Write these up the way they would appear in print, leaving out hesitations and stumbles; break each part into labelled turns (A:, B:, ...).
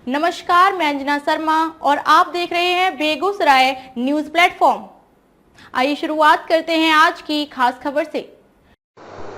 A: नमस्कार, मैं अंजना शर्मा और आप देख रहे हैं बेगूसराय न्यूज प्लेटफॉर्म। आइए शुरुआत करते हैं आज की खास खबर से।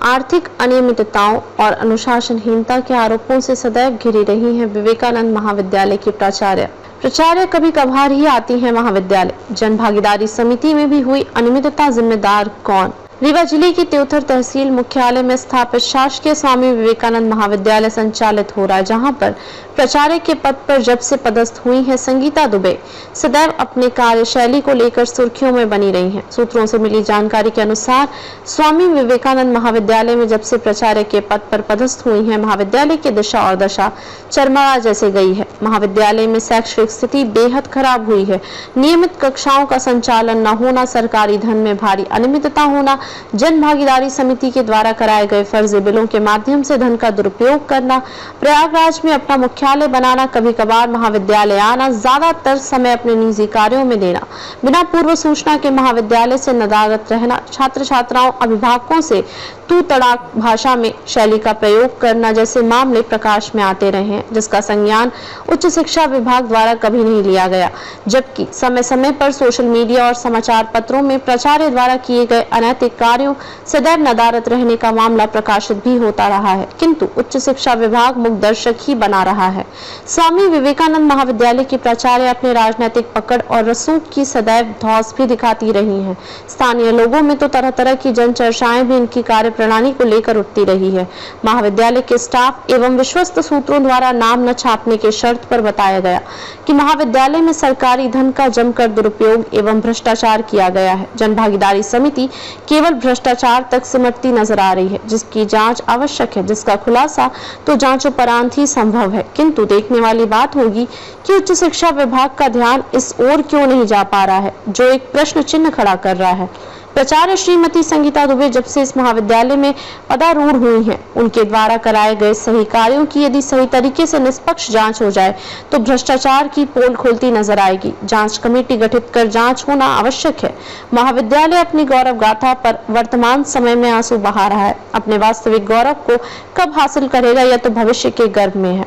B: आर्थिक अनियमितताओं और अनुशासनहीनता के आरोपों से सदैव घिरी रही हैं विवेकानंद महाविद्यालय की प्राचार्य कभी कभार ही आती है महाविद्यालय। जन भागीदारी समिति में भी हुई अनियमितता, जिम्मेदार कौन? रीवा जिले की त्योथर तहसील मुख्यालय में स्थापित शासकीय स्वामी विवेकानंद महाविद्यालय संचालित हो रहा है, जहां पर प्राचार्य के पद पर जब से पदस्थ हुई हैं संगीता दुबे, सदैव अपने कार्यशैली को लेकर सुर्खियों में बनी रही हैं। सूत्रों से मिली जानकारी के अनुसार स्वामी विवेकानंद महाविद्यालय में जब से प्राचार्य के पद पर पदस्थ हुई हैं, महाविद्यालय की दिशा और दशा चरमरा जैसे गई है। महाविद्यालय में शैक्षणिक स्थिति बेहद खराब हुई है। नियमित कक्षाओं का संचालन न होना, सरकारी धन में भारी अनियमितता होना, जन भागीदारी समिति के द्वारा कराए गए फर्जी बिलों के माध्यम से धन का दुरुपयोग करना, प्रयागराज में अपना मुख्यालय बनाना, कभी कभार महाविद्यालय आना, ज्यादातर समय अपने निजी कार्यों में देना, बिना पूर्व सूचना के महाविद्यालय से नदारद रहना, छात्र छात्राओं अभिभावकों से तू तड़ाक भाषा में शैली का प्रयोग करना जैसे मामले प्रकाश में आते रहे हैं, जिसका संज्ञान उच्च शिक्षा विभाग द्वारा कभी नहीं लिया गया। जबकि समय समय पर सोशल मीडिया और समाचार पत्रों में प्राचार्य द्वारा किए गए अनैतिक कार्यों सदैव नदारद रहने का मामला प्रकाशित भी होता रहा है, किंतु उच्च शिक्षा विभाग मुख दर्शक ही बना रहा है। स्वामी विवेकानंद महाविद्यालय की प्राचार्य अपने राजनीतिक पकड़ और रसूख की सदैव धौस भी दिखाती रही हैं। स्थानीय लोगों में तो तरह तरह की जन चर्चाएं भी इनकी कार्य प्रणाली को लेकर उठती रही है। महाविद्यालय के स्टाफ एवं विश्वस्त सूत्रों द्वारा नाम न छापने के शर्त पर बताया गया कि महाविद्यालय में सरकारी धन का जमकर दुरुपयोग एवं भ्रष्टाचार किया गया है। जन भागीदारी समिति केवल भ्रष्टाचार तक सिमटती नजर आ रही है, जिसकी जांच आवश्यक है, जिसका खुलासा तो जांचोपरांत ही संभव है। किंतु देखने वाली बात होगी कि उच्च शिक्षा विभाग का ध्यान इस ओर क्यों नहीं जा पा रहा है, जो एक प्रश्न चिन्ह खड़ा कर रहा है। प्राचार्य श्रीमती संगीता दुबे जब से इस महाविद्यालय में पदारूढ़ हुई हैं, उनके द्वारा कराए गए सही कार्यों की यदि सही तरीके से निष्पक्ष जांच हो जाए तो भ्रष्टाचार की पोल खुलती नजर आएगी। जांच कमेटी गठित कर जांच होना आवश्यक है। महाविद्यालय अपनी गौरव गाथा पर वर्तमान समय में आंसू बहा रहा है। अपने वास्तविक गौरव को कब हासिल करेगा, यह तो भविष्य के गर्भ में है।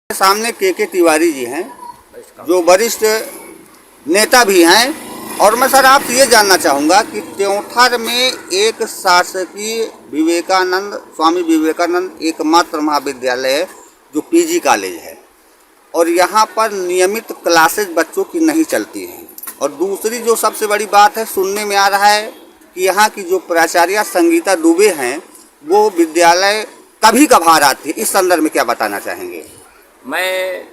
C: सामने के तिवारी जी हैं, जो वरिष्ठ नेता भी हैं, और मैं सर आपसे ये जानना चाहूँगा कि त्योंथर में एक शासकीय स्वामी विवेकानंद एकमात्र महाविद्यालय है जो पीजी कॉलेज है, और यहाँ पर नियमित क्लासेज बच्चों की नहीं चलती हैं। और दूसरी जो सबसे बड़ी बात है, सुनने में आ रहा है कि यहाँ की जो प्राचार्य संगीता दुबे हैं वो विद्यालय कभी कभार आती है। इस संदर्भ में क्या बताना चाहेंगे?
D: मैं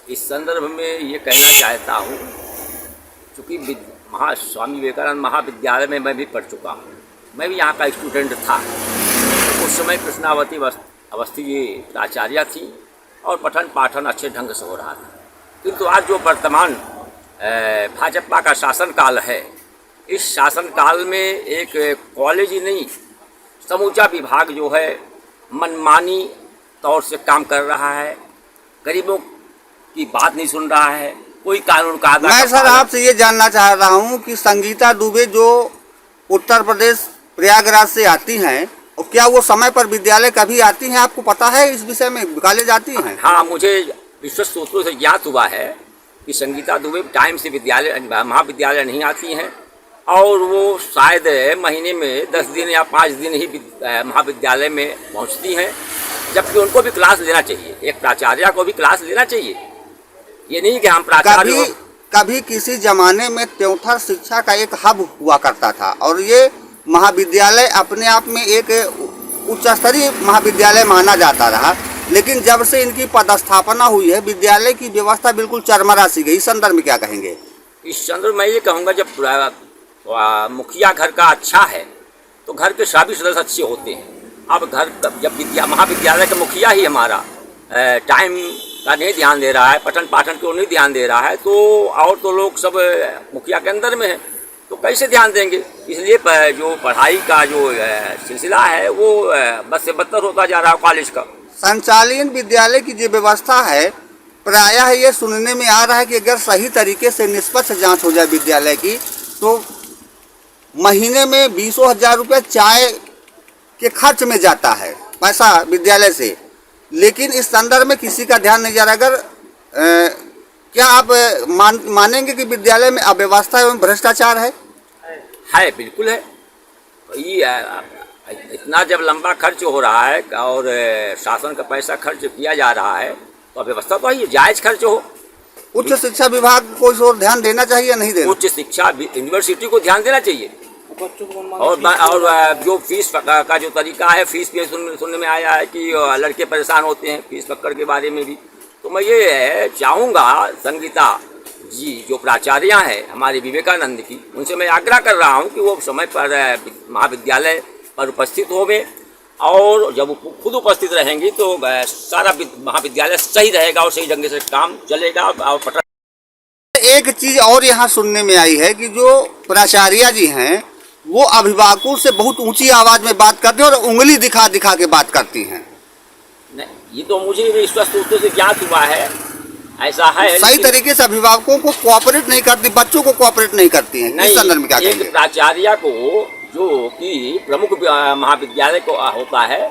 D: इस संदर्भ में ये कहना चाहता हूँ, चूँकि स्वामी विवेकानंद महाविद्यालय में मैं भी पढ़ चुका हूँ, मैं भी यहाँ का स्टूडेंट था। उस समय कृष्णावती अवस्थी जी प्राचार्य थी और पठन पाठन अच्छे ढंग से हो रहा था। किंतु आज जो वर्तमान भाजपा का शासनकाल है, इस शासनकाल में एक कॉलेज ही नहीं, समूचा विभाग जो है मनमानी तौर से काम कर रहा है, गरीबों की बात नहीं सुन रहा है, कोई कानून का आधा। मैं
C: सर आपसे ये जानना चाह रहा हूँ कि संगीता दुबे जो उत्तर प्रदेश प्रयागराज से आती हैं, और क्या वो समय पर विद्यालय कभी आती हैं? आपको पता है इस विषय में, कॉलेज आती हैं?
D: हाँ, मुझे विश्वस्त सूत्रों से ज्ञात हुआ है कि संगीता दुबे टाइम से महाविद्यालय नहीं आती हैं, और वो शायद महीने में 10 दिन या 5 दिन ही महाविद्यालय में पहुँचती हैं, जबकि उनको भी क्लास लेना चाहिए। एक प्राचार्य को भी क्लास लेना चाहिए। ये नहीं कि हम प्राचार्य
C: कभी किसी जमाने में त्योंथर शिक्षा का एक हब हुआ करता था, और ये महाविद्यालय अपने आप में एक उच्च स्तरीय महाविद्यालय माना जाता रहा। लेकिन जब से इनकी पदस्थापना हुई है, विद्यालय की व्यवस्था बिल्कुल चरमरा सी गई। इस संदर्भ में क्या कहेंगे?
D: इस संदर्भ में ये कहूँगा, जब मुखिया घर का अच्छा है तो घर के सभी सदस्य अच्छे होते हैं। अब जब महाविद्यालय का मुखिया ही हमारा टाइम का नहीं ध्यान दे रहा है, पठन पाठन को नहीं ध्यान दे रहा है, तो और तो लोग सब मुखिया के अंदर में है, तो कैसे ध्यान देंगे? इसलिए जो पढ़ाई का जो सिलसिला है वो बस से बदतर होता जा रहा है। कॉलेज का
C: संचालन विद्यालय की जो व्यवस्था है, प्रायः ये सुनने में आ रहा है कि अगर सही तरीके से निष्पक्ष जांच हो जाए विद्यालय की, तो महीने में 20,000 रुपये चाय के खर्च में जाता है पैसा विद्यालय से। लेकिन इस संदर्भ में किसी का ध्यान नहीं जा रहा। अगर क्या आप मानेंगे कि विद्यालय में अव्यवस्था एवं भ्रष्टाचार है?
D: बिल्कुल है। ये इतना जब लंबा खर्च हो रहा है और शासन का पैसा खर्च किया जा रहा है तो व्यवस्था तो है, जायज खर्च हो।
C: उच्च शिक्षा विभाग को इस ओर ध्यान देना चाहिए या नहीं देना?
D: उच्च शिक्षा यूनिवर्सिटी को ध्यान देना चाहिए। और जो फीस का जो तरीका है, फीस भी सुनने में आया है कि लड़के परेशान होते हैं फीस पकड़ के बारे में भी। तो मैं ये चाहूँगा संगीता जी जो प्राचार्य हैं हमारे विवेकानंद की, उनसे मैं आग्रह कर रहा हूँ कि वो समय पर महाविद्यालय पर उपस्थित होंगे और जब वो खुद उपस्थित रहेंगी तो सारा महाविद्यालय सही रहेगा और सही ढंग से काम चलेगा। और
C: एक चीज और यहाँ सुनने में आई है कि जो प्राचार्य जी हैं वो अभिभावकों से बहुत ऊंची आवाज में बात करते हैं और उंगली दिखा दिखा के बात करती हैं।
D: नहीं, ये तो मुझे स्पष्ट रूप से ज्ञात हुआ है, ऐसा है।
C: सही तरीके से अभिभावकों को कोऑपरेट नहीं करती, बच्चों को कोऑपरेट नहीं करती हैं। इस संदर्भ में क्या कहेंगे?
D: एक प्राचार्य को जो कि प्रमुख महाविद्यालय को होता है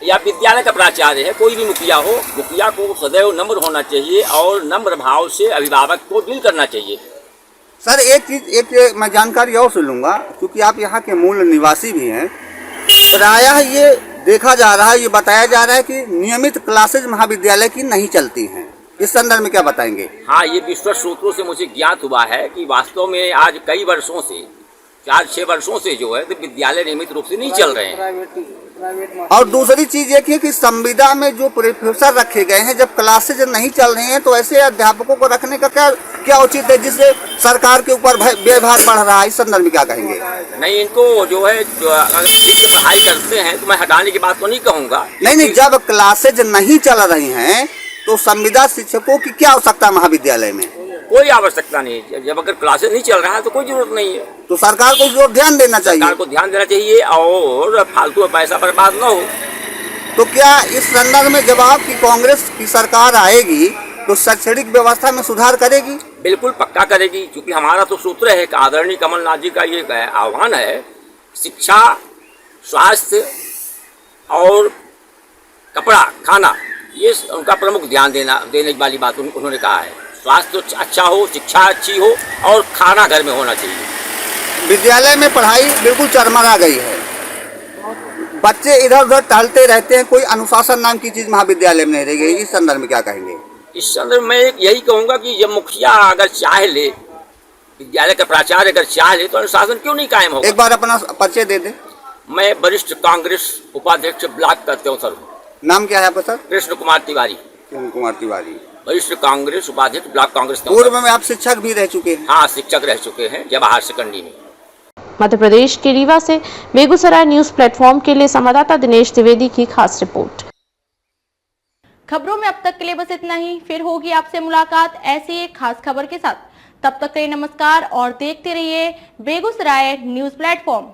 D: या विद्यालय का प्राचार्य है, कोई भी मुखिया हो, मुखिया को सदैव नम्र होना चाहिए और नम्र भाव से अभिभावक को डील करना चाहिए।
C: सर एक मैं जानकारी और से लूँगा क्योंकि आप यहाँ के मूल निवासी भी हैं। प्रायः ये देखा जा रहा है, ये बताया जा रहा है कि नियमित क्लासेज महाविद्यालय की नहीं चलती हैं। इस संदर्भ में क्या बताएंगे?
D: हाँ, ये विश्वस्त सूत्रों से मुझे ज्ञात हुआ है कि वास्तव में आज कई वर्षों से 4-6 वर्षों से जो है तो विद्यालय नियमित रूप से नहीं चल रहे हैं।
C: और दूसरी चीज ये कि संविदा में जो प्रोफेसर रखे गए हैं, जब क्लासेज नहीं चल रहे हैं तो ऐसे अध्यापकों को रखने का क्या उचित है जिससे सरकार के ऊपर व्ययभार बढ़ रहा है? इस संदर्भ में क्या कहेंगे?
D: नहीं, इनको जो है जो अगर ठीक से पढ़ाई करते हैं तो मैं हटाने की बात तो नहीं कहूँगा।
C: नहीं, जब क्लासेज नहीं चल रही हैं तो संविदा शिक्षकों की क्या आवश्यकता महाविद्यालय में?
D: कोई आवश्यकता नहीं है। जब अगर क्लासेस नहीं चल रहा है तो कोई जरूरत नहीं है।
C: तो सरकार को जो ध्यान देना चाहिए,
D: सरकार को ध्यान देना चाहिए और फालतू में पैसा बर्बाद न हो।
C: तो क्या इस संदर्भ में जब आपकी कांग्रेस की सरकार आएगी तो शैक्षणिक व्यवस्था में सुधार करेगी?
D: बिल्कुल पक्का करेगी, क्योंकि हमारा तो सूत्र है कि आदरणीय कमलनाथ जी का ये आह्वान है, शिक्षा, स्वास्थ्य और कपड़ा, खाना, ये उनका प्रमुख ध्यान देने वाली बात उन्होंने कहा है। स्वास्थ्य अच्छा हो, शिक्षा अच्छी हो और खाना घर में होना चाहिए।
C: विद्यालय में पढ़ाई बिल्कुल चरमरा गई है, बच्चे इधर उधर टहलते रहते हैं, कोई अनुशासन नाम की चीज महाविद्यालय में नहीं रह गई। इस संदर्भ में क्या कहेंगे?
D: इस संदर्भ में यही कहूँगा कि जब मुखिया अगर चाह ले, विद्यालय का प्राचार्य अगर चाह ले तो अनुशासन क्यों नहीं कायम होगा?
C: एक बार अपना परिचय दे दे।
D: मैं वरिष्ठ कांग्रेस उपाध्यक्ष ब्लॉक का त्योसर हूँ।
C: नाम क्या है आपका सर?
D: कृष्ण कुमार तिवारी।
C: कृष्ण कुमार तिवारी,
D: वरिष्ठ कांग्रेस उपाध्यक्ष ब्लॉक कांग्रेस।
C: पूर्व में आप शिक्षक भी रह चुके हैं?
D: हाँ, शिक्षक रह चुके हैं जवाहर सेकेंडरी में।
B: मध्य प्रदेश के रीवा से बेगूसराय न्यूज प्लेटफॉर्म के लिए संवाददाता दिनेश द्विवेदी की खास रिपोर्ट।
A: खबरों में अब तक के लिए बस इतना ही। फिर होगी आपसे मुलाकात ऐसी एक खास खबर के साथ। तब तक के लिए नमस्कार और देखते रहिए बेगूसराय न्यूज प्लेटफॉर्म।